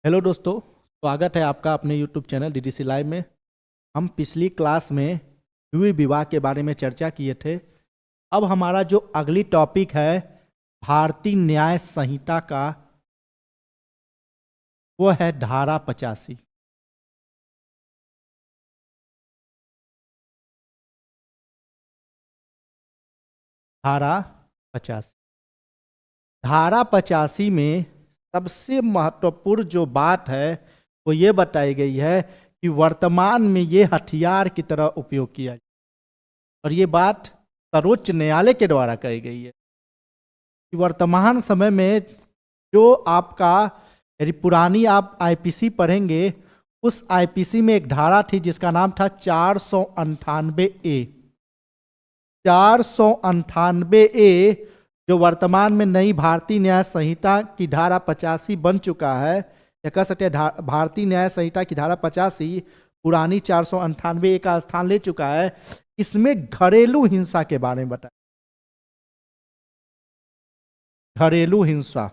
Hello दोस्तों, स्वागत है आपका अपने यूट्यूब चैनल डीडीसी लाइव में। हम पिछली क्लास में द्वितीय विवाह के बारे में चर्चा किए थे। अब हमारा जो अगली टॉपिक है भारतीय न्याय संहिता का, वो है धारा 85। धारा 85 धारा 85 में सबसे महत्वपूर्ण जो बात है वो ये बताई गई है कि वर्तमान में ये हथियार की तरह उपयोग किया जाए। और ये बात सर्वोच्च न्यायालय के द्वारा कही गई है कि वर्तमान समय में जो आपका, यदि पुरानी आप आईपीसी पढ़ेंगे, उस आईपीसी में एक धारा थी जिसका नाम था 498A। 498A जो वर्तमान में नई भारतीय न्याय संहिता की धारा 85 बन चुका है, या कह सकते हैं भारतीय न्याय संहिता की धारा 85 पुरानी 498A का स्थान ले चुका है। इसमें घरेलू हिंसा के बारे में बताया। घरेलू हिंसा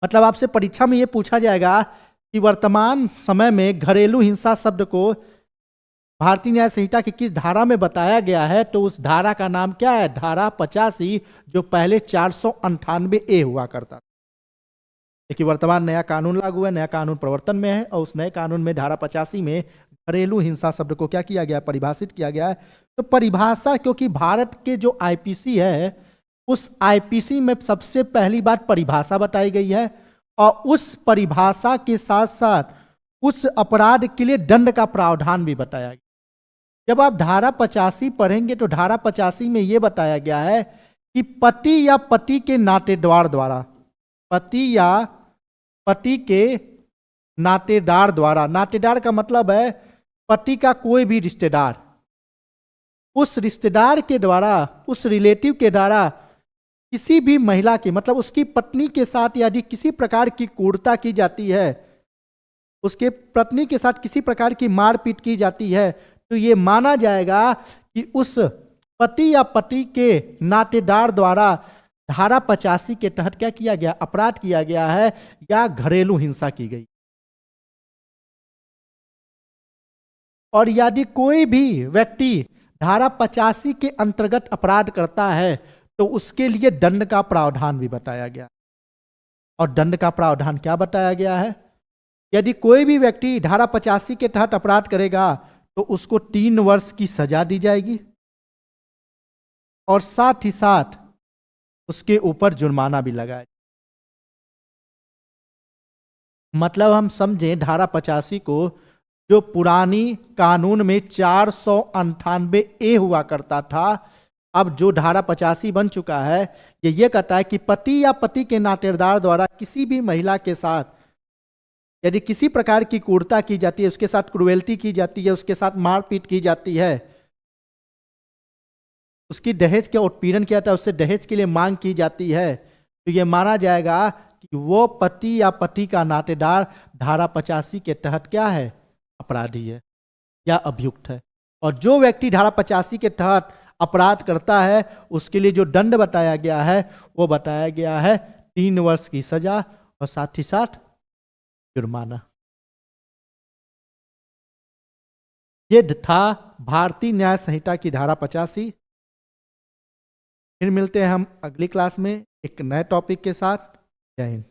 मतलब आपसे परीक्षा में यह पूछा जाएगा कि वर्तमान समय में घरेलू हिंसा शब्द को भारतीय न्याय संहिता की किस धारा में बताया गया है, तो उस धारा का नाम क्या है? धारा 85, जो पहले 498A हुआ करता था। देखिए, वर्तमान नया कानून लागू है, नया कानून प्रवर्तन में है, और उस नए कानून में धारा 85 में घरेलू हिंसा शब्द को क्या किया गया? परिभाषित किया गया है। तो परिभाषा, क्योंकि भारत के जो आईपीसी है, उस आईपीसी में सबसे पहली बात परिभाषा बताई गई है, और उस परिभाषा के साथ साथ उस अपराध के लिए दंड का प्रावधान भी बताया गया। जब आप धारा 85 पढ़ेंगे तो धारा 85 में यह बताया गया है कि पति या पति के नातेदार द्वारा, पति या पति के नातेदार द्वारा, नातेदार का मतलब है पति का कोई भी रिश्तेदार, उस रिश्तेदार के द्वारा, उस रिलेटिव के द्वारा किसी भी महिला की, मतलब उसकी पत्नी के साथ यदि किसी प्रकार की क्रूरता की जाती है, उसके पत्नी के साथ किसी प्रकार की मारपीट की जाती है, तो ये माना जाएगा कि उस पति या पति के नातेदार द्वारा धारा 85 के तहत क्या किया गया? अपराध किया गया है, या घरेलू हिंसा की गई। और यदि कोई भी व्यक्ति धारा 85 के अंतर्गत अपराध करता है तो उसके लिए दंड का प्रावधान भी बताया गया। और दंड का प्रावधान क्या बताया गया है? यदि कोई भी व्यक्ति धारा 85 के तहत अपराध करेगा तो उसको 3 वर्ष की सजा दी जाएगी, और साथ ही साथ उसके ऊपर जुर्माना भी लगाया। मतलब हम समझें, धारा 85 को जो पुरानी कानून में 498A हुआ करता था, अब जो धारा 85 बन चुका है, ये कहता है कि पति या पति के नातेदार द्वारा किसी भी महिला के साथ यदि किसी प्रकार की क्रूरता की जाती है, उसके साथ क्रुएल्टी की जाती है, उसके साथ मारपीट की जाती है, उसकी दहेज का उत्पीड़न किया जाता है, उससे दहेज के लिए मांग की जाती है, तो यह माना जाएगा कि वो पति या पति का नातेदार धारा 85 के तहत क्या है? अपराधी है या अभियुक्त है। और जो व्यक्ति धारा 85 के तहत अपराध करता है, उसके लिए जो दंड बताया गया है वो बताया गया है 3 वर्ष की सजा, और साथ ही साथ जुर्माना। ये था भारतीय न्याय संहिता की धारा 85। फिर मिलते हैं हम अगली क्लास में एक नए टॉपिक के साथ। जय हिंद।